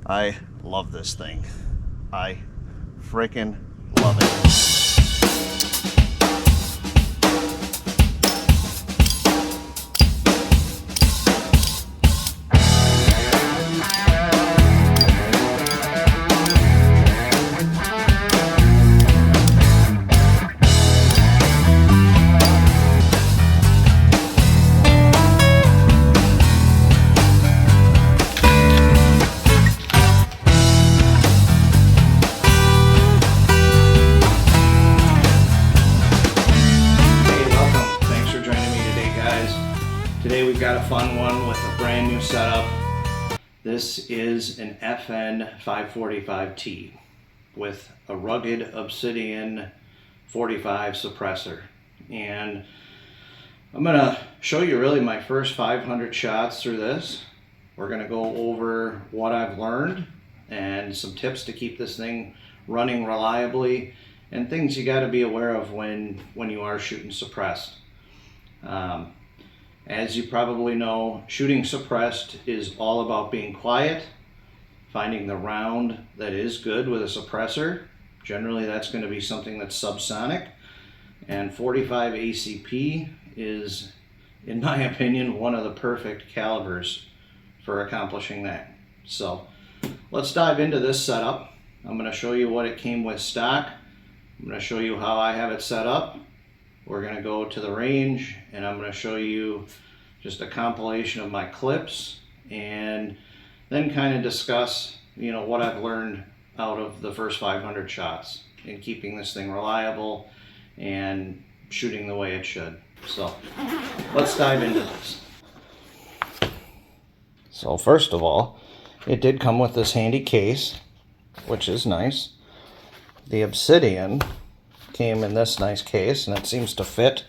I love this thing. I freaking love it. Today we've got a fun one with a brand new setup. This is an FN 545T with a rugged Obsidian 45 suppressor. And I'm going to show you really my first 500 shots through this. We're going to go over what I've learned and some tips to keep this thing running reliably and things you got to be aware of when you are shooting suppressed. As you probably know, shooting suppressed is all about being quiet, finding the round that is good with a suppressor. Generally that's going to be something that's subsonic, and 45 ACP is, in my opinion, one of the perfect calibers for accomplishing that. So let's dive into this setup. I'm going to show you what it came with stock. I'm going to show you how I have it set up. We're going to go to the range and I'm going to show you just a compilation of my clips and then kind of discuss, what I've learned out of the first 500 shots in keeping this thing reliable and shooting the way it should. So let's dive into this. So first of all, it did come with this handy case, which is nice. The Obsidian came in this nice case, and it seems to fit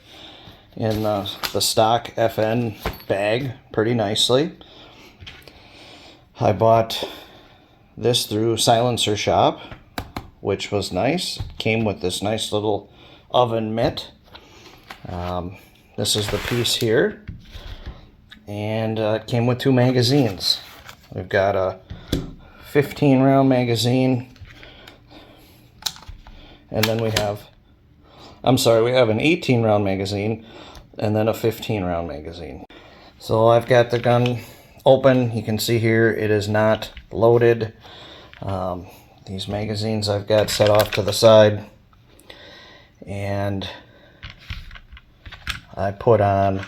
in the stock FN bag pretty nicely. I bought this through Silencer Shop, which was nice. Came with this nice little oven mitt. This is the piece here, and it came with 2 magazines. We've got a 15 round magazine, and then we have an 18 round magazine and then a 15 round magazine. So I've got the gun open. You can see here it is not loaded. These magazines I've got set off to the side, and I put on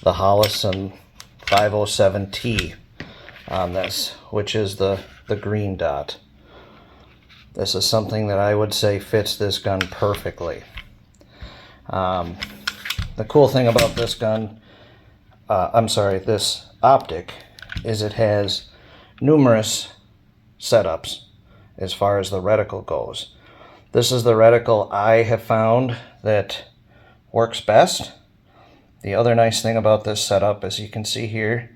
the Hollison 507T on this, which is the green dot. This is something that I would say fits this gun perfectly. The cool thing about this gun, this optic, is it has numerous setups as far as the reticle goes. This is the reticle I have found that works best. The other nice thing about this setup, as you can see here,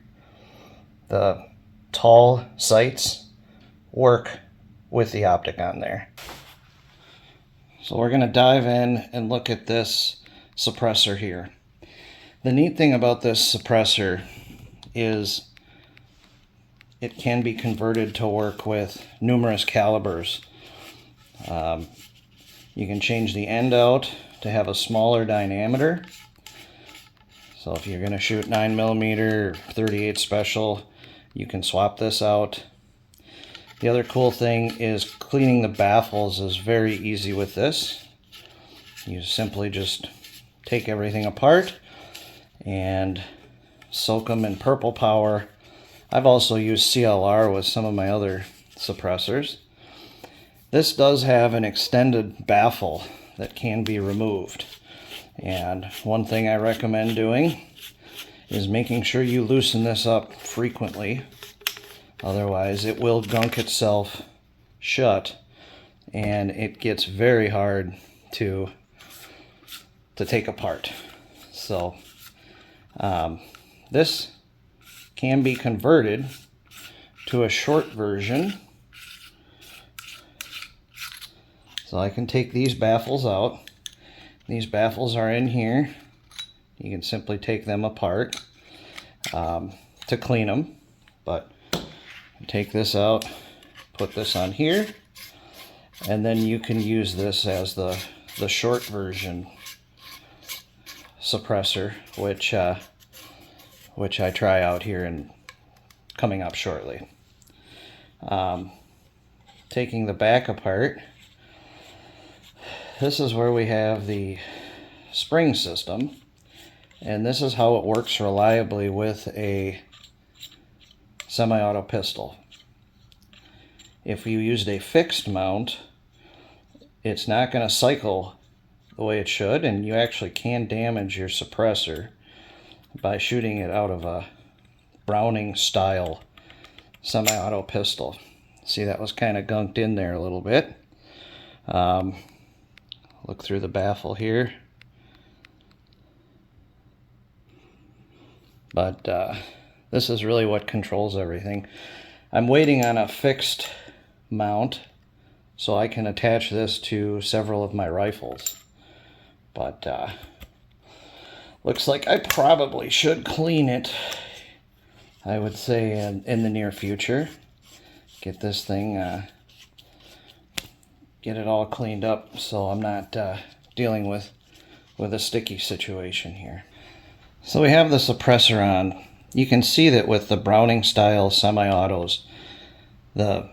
the tall sights work with the optic on there. So we're going to dive in and look at this suppressor here. The neat thing about this suppressor is it can be converted to work with numerous calibers. You can change the end out to have a smaller diameter. So if you're going to shoot 9mm or 38 special, you can swap this out. The other cool thing is cleaning the baffles is very easy with this. You simply just take everything apart and soak them in purple power. I've also used CLR with some of my other suppressors. This does have an extended baffle that can be removed. And one thing I recommend doing is making sure you loosen this up frequently. Otherwise, it will gunk itself shut, and it gets very hard to take apart. So, this can be converted to a short version. So I can take these baffles out. These baffles are in here. You can simply take them apart to clean them, but take this out put this on here, and then you can use this as the short version suppressor, which I try out here and coming up shortly. Taking the back apart, this is where we have the spring system, and this is how it works reliably with a semi-auto pistol. If you used a fixed mount, it's not going to cycle the way it should, and you actually can damage your suppressor by shooting it out of a Browning style semi-auto pistol. See, that was kind of gunked in there a little bit. Look through the baffle here. But this is really what controls everything. I'm waiting on a fixed mount so I can attach this to several of my rifles. But looks like I probably should clean it, I would say, in the near future. Get this thing, get it all cleaned up so I'm not dealing with a sticky situation here. So we have the suppressor on. You can see that with the Browning style semi-autos, the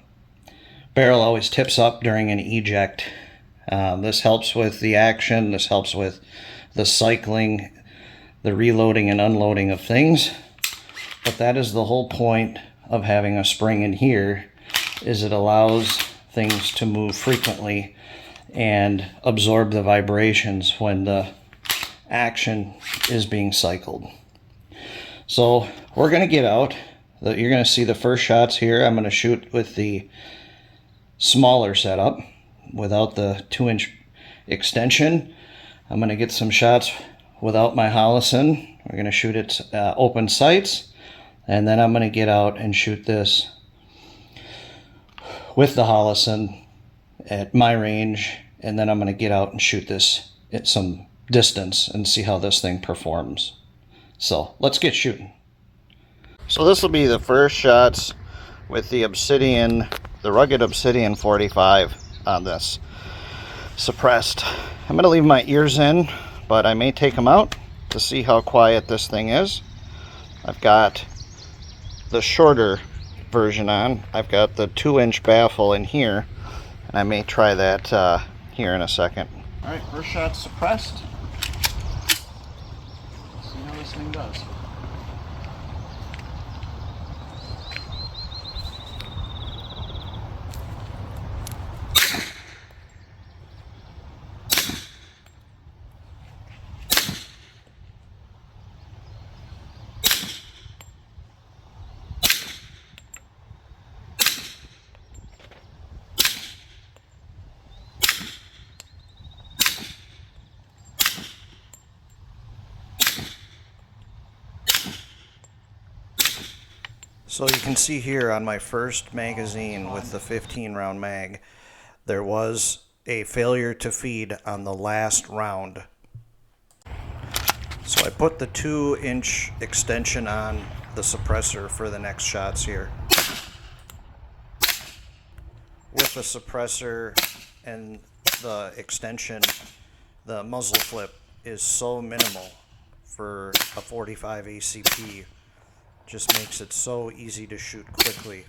barrel always tips up during an eject. This helps with the action, this helps with the cycling, the reloading and unloading of things. But that is the whole point of having a spring in here, is it allows things to move frequently and absorb the vibrations when the action is being cycled. So we're going to get out. You're going to see the first shots here. I'm going to shoot with the smaller setup without the 2-inch extension. I'm going to get some shots without my Holosun. We're going to shoot it open sights, and then I'm going to get out and shoot this with the Holosun at my range, and then I'm going to get out and shoot this at some distance and see how this thing performs. So let's get shooting. So this will be the first shots with the Obsidian, the rugged Obsidian 45 on this suppressed. I'm going to leave my ears in, but I may take them out to see how quiet this thing is. I've got the shorter version on. I've got the 2-inch baffle in here, and I may try that here in a second. Alright, first shot suppressed. Let's see how this thing does. So you can see here on my first magazine with the 15-round mag, there was a failure to feed on the last round. So I put the 2-inch extension on the suppressor for the next shots here. With the suppressor and the extension, the muzzle flip is so minimal for a 45 ACP. Just makes it so easy to shoot quickly,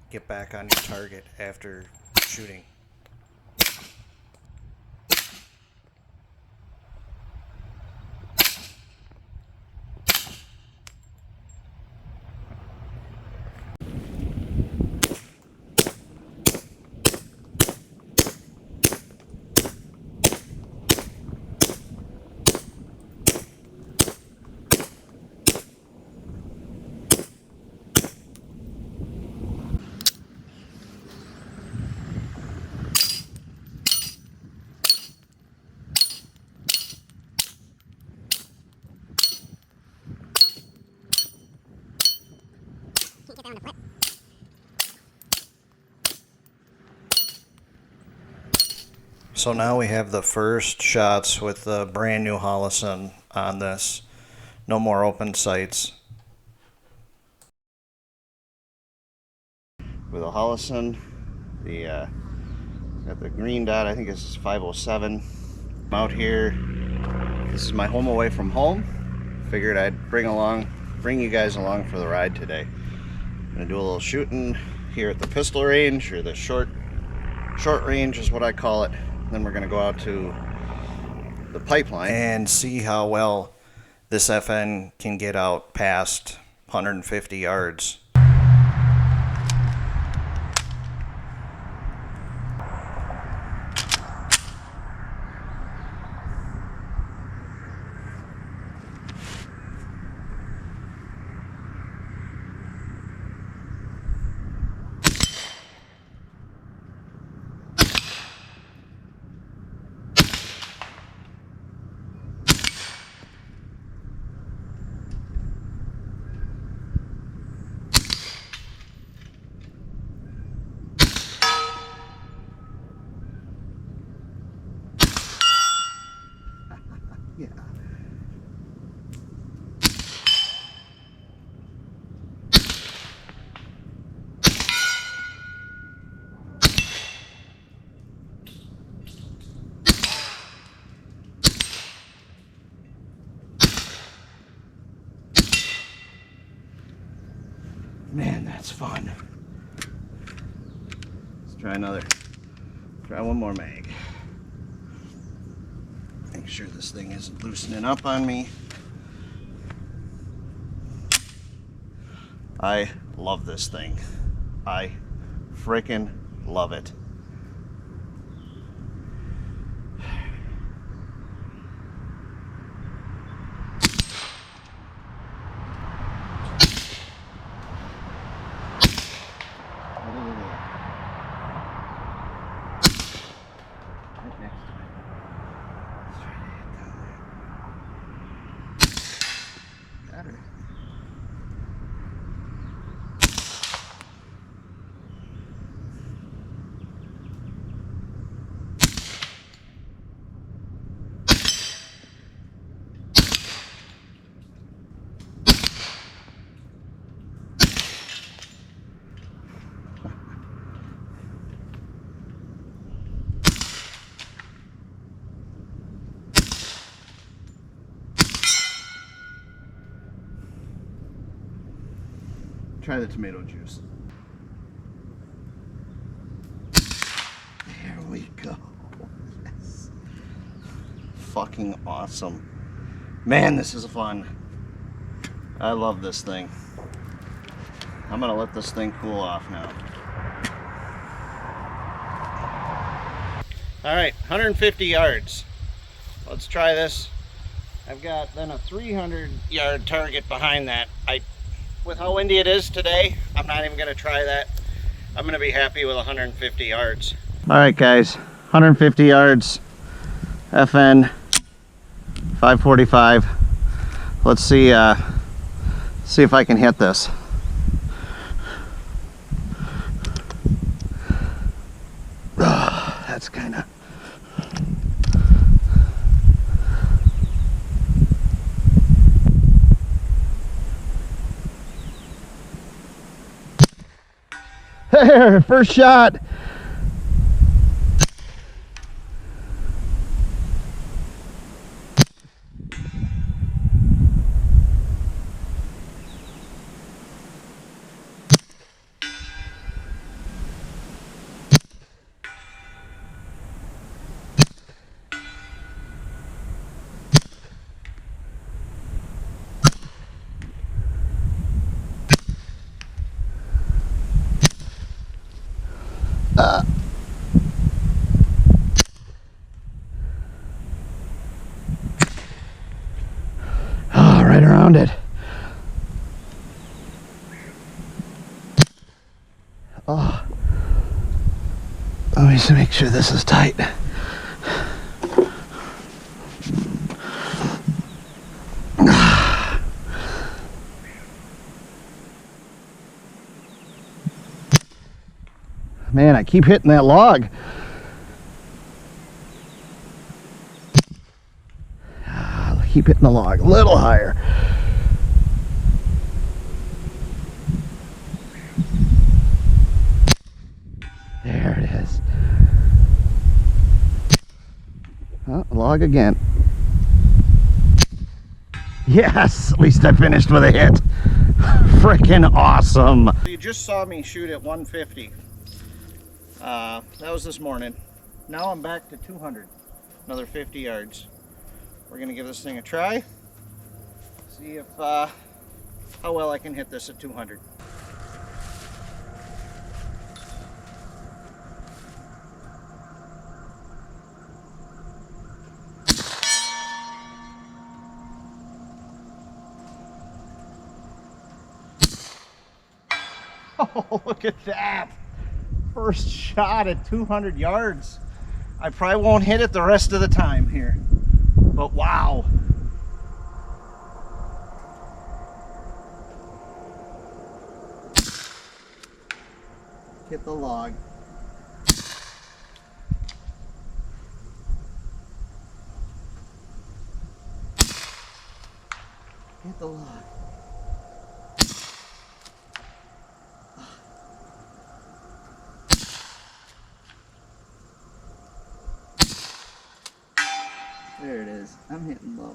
get back on your target after shooting. So now we have the first shots with the brand new Holosun on this. No more open sights. With a Holosun got the green dot. I think this is 507. I'm out here. This is my home away from home. Figured I'd bring you guys along for the ride today. I'm gonna do a little shooting here at the pistol range, or the short range is what I call it. Then we're gonna go out to the pipeline and see how well this FN can get out past 150 yards. Yeah. Man, that's fun. Let's try one more mag. Make sure this thing isn't loosening up on me. I love this thing. I freaking love it. Try the tomato juice. There we go. Yes. Fucking awesome. Man, this is fun. I love this thing. I'm gonna let this thing cool off now. All right, 150 yards. Let's try this. I've got then a 300-yard target behind that. With how windy it is today, I'm not even going to try that. I'm going to be happy with 150 yards. All right, guys, 150 yards, FN 545. Let's see if I can hit this. That's kind of... There, first shot. Oh, right around it. Oh, let me just make sure this is tight. Man, I keep hitting that log. Keep hitting the log a little higher. There it Oh, log again. Yes, at least I finished with a hit. Freaking awesome. You just saw me shoot at 150. That was this morning. Now I'm back to 200. Another 50 yards. We're gonna give this thing a try. See if how well I can hit this at 200. Oh, look at that. First shot at 200 yards. I probably won't hit it the rest of the time here. But wow. Hit the log. Hit the log. There it is. I'm hitting low.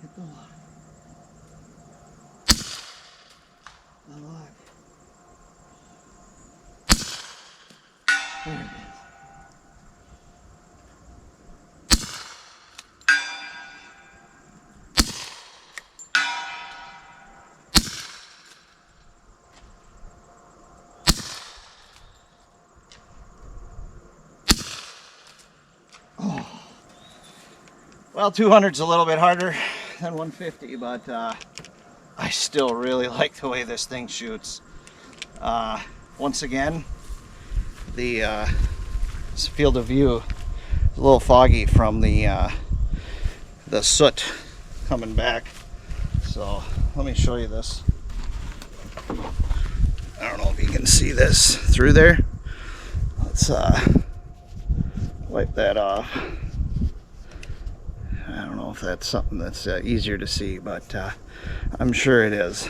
Hit the log. The log. There it is. Well, 200's a little bit harder than 150, but I still really like the way this thing shoots. Once again, the field of view is a little foggy from the soot coming back. So let me show you this. I don't know if you can see this through there. Let's wipe that off. I don't know if that's something that's easier to see, but I'm sure it is.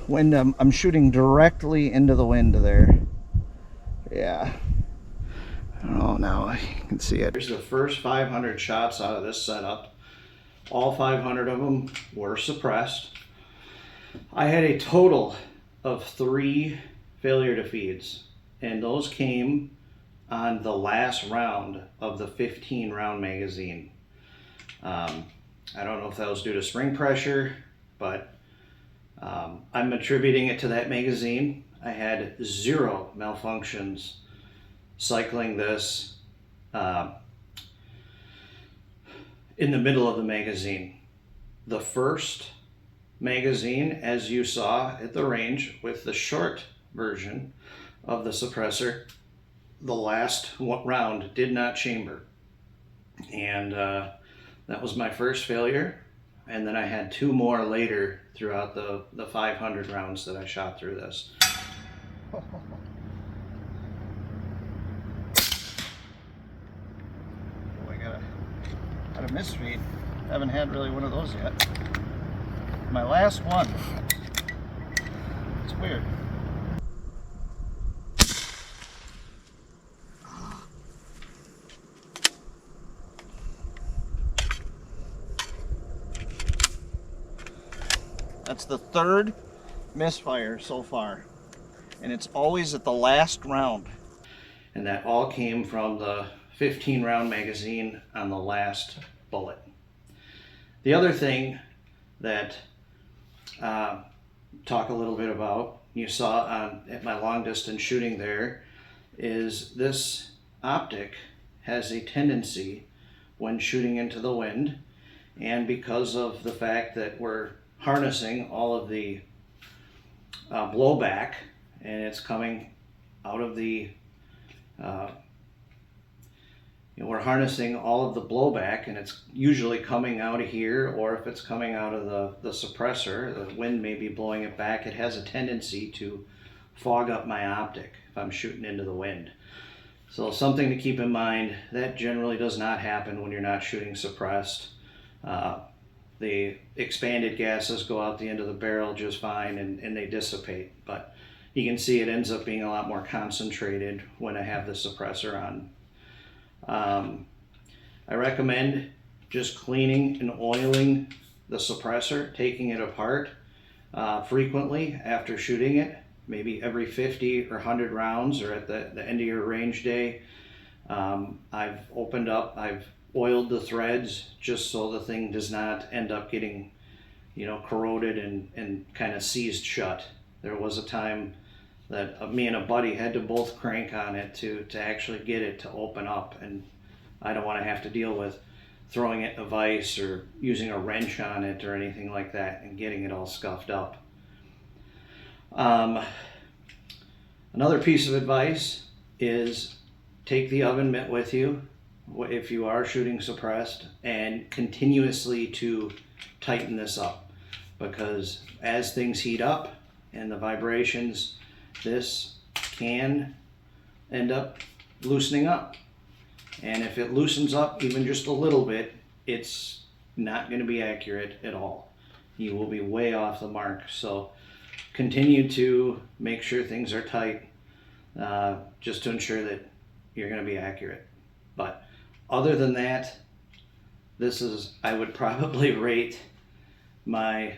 Wind, I'm shooting directly into the wind there. Yeah. I don't know, now you can see it. Here's the first 500 shots out of this setup. All 500 of them were suppressed. I had a total of 3 failure to feeds, and those came on the last round of the 15 round magazine. I don't know if that was due to spring pressure, but I'm attributing it to that magazine. I had 0 malfunctions cycling this in the middle of the magazine. The first magazine, as you saw at the range with the short version of the suppressor, the last round did not chamber, and that was my first failure. And then I had 2 more later throughout the 500 rounds that I shot through this. Oh, I got a misfeed. Haven't had really one of those yet. My last one. It's weird. That's the 3rd misfire so far, and it's always at the last round. And that all came from the 15 round magazine on the last bullet. The other thing that talk a little bit about, you saw at my long distance shooting there, is this optic has a tendency when shooting into the wind, and because of the fact that we're harnessing all of the blowback, and it's coming out of the we're harnessing all of the blowback, and it's usually coming out of here, or if it's coming out of the suppressor, the wind may be blowing it back. It has a tendency to fog up my optic if I'm shooting into the wind. So something to keep in mind, that generally does not happen when you're not shooting suppressed. the expanded gases go out the end of the barrel just fine, and they dissipate. But you can see it ends up being a lot more concentrated when I have the suppressor on. I recommend just cleaning and oiling the suppressor, taking it apart frequently after shooting it, maybe every 50 or 100 rounds, or at the end of your range day. I've oiled the threads just so the thing does not end up getting, corroded and kind of seized shut. There was a time that me and a buddy had to both crank on it to actually get it to open up, and I don't want to have to deal with throwing it in a vise or using a wrench on it or anything like that and getting it all scuffed up. Another piece of advice is take the oven mitt with you if you are shooting suppressed, and continuously to tighten this up, because as things heat up and the vibrations, this can end up loosening up. And if it loosens up even just a little bit, it's not going to be accurate at all. You will be way off the mark. So continue to make sure things are tight, just to ensure that you're going to be accurate. But other than that, I would probably rate my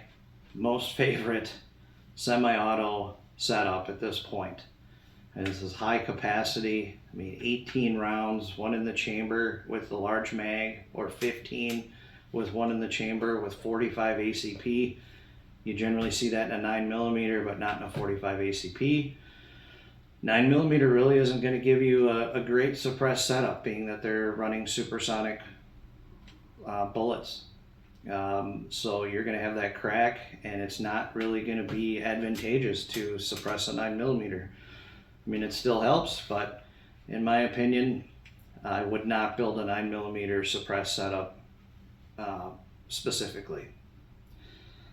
most favorite semi-auto setup at this point. And this is high capacity. 18 rounds, one in the chamber with the large mag, or 15 with one in the chamber with 45 ACP. You generally see that in a 9mm, but not in a 45 ACP. 9mm really isn't going to give you a great suppressed setup, being that they're running supersonic bullets. So you're going to have that crack, and it's not really going to be advantageous to suppress a 9mm. It still helps, but in my opinion, I would not build a 9mm suppressed setup specifically.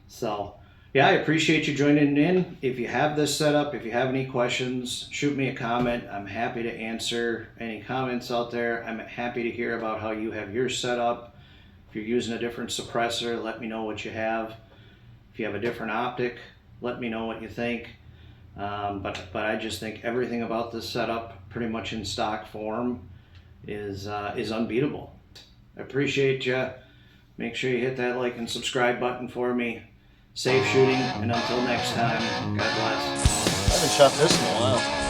So yeah, I appreciate you joining in. If you have this setup, if you have any questions, shoot me a comment. I'm happy to answer any comments out there. I'm happy to hear about how you have yours set up. If you're using a different suppressor, let me know what you have. If you have a different optic, let me know what you think. But I just think everything about this setup, pretty much in stock form, is unbeatable. I appreciate you. Make sure you hit that like and subscribe button for me. Safe shooting, and until next time, God bless. I haven't shot this in a while.